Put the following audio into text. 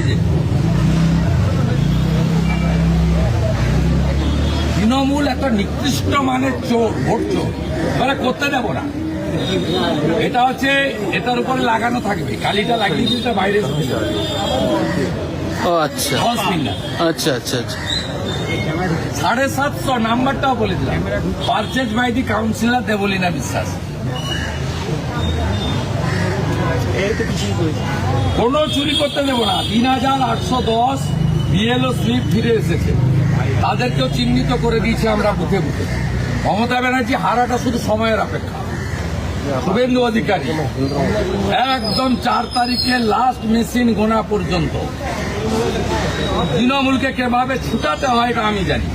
যে তৃণমূল একটা নিকৃষ্ট মানের চোর, ভোট চোর, মানে করতে দেবো না। এটা হচ্ছে এটার উপরে লাগানো থাকবে, কালিটা লাগিয়ে দিতে বাইরে ও আচ্ছা আচ্ছা আচ্ছা আচ্ছা 750 নাম্বারটাও বলে দিলাম, purchase by the councillor Debleena Biswas. কোনো চুরি করতে দেবো না। 3810 বিএলও স্লিপ ফিরে এসেছে, তাদেরকেও চিহ্নিত করে দিয়েছে আমরা বুথে বুথে। মমতা ব্যানার্জি হারাটা শুধু সময়ের অপেক্ষা। শুভেন্দু অধিকারী একদম 4 তারিখে লাস্ট মেশিন গোনা পর্যন্ত তৃণমূলকে কিভাবে ছুটাতে হয় এটা আমি জানি।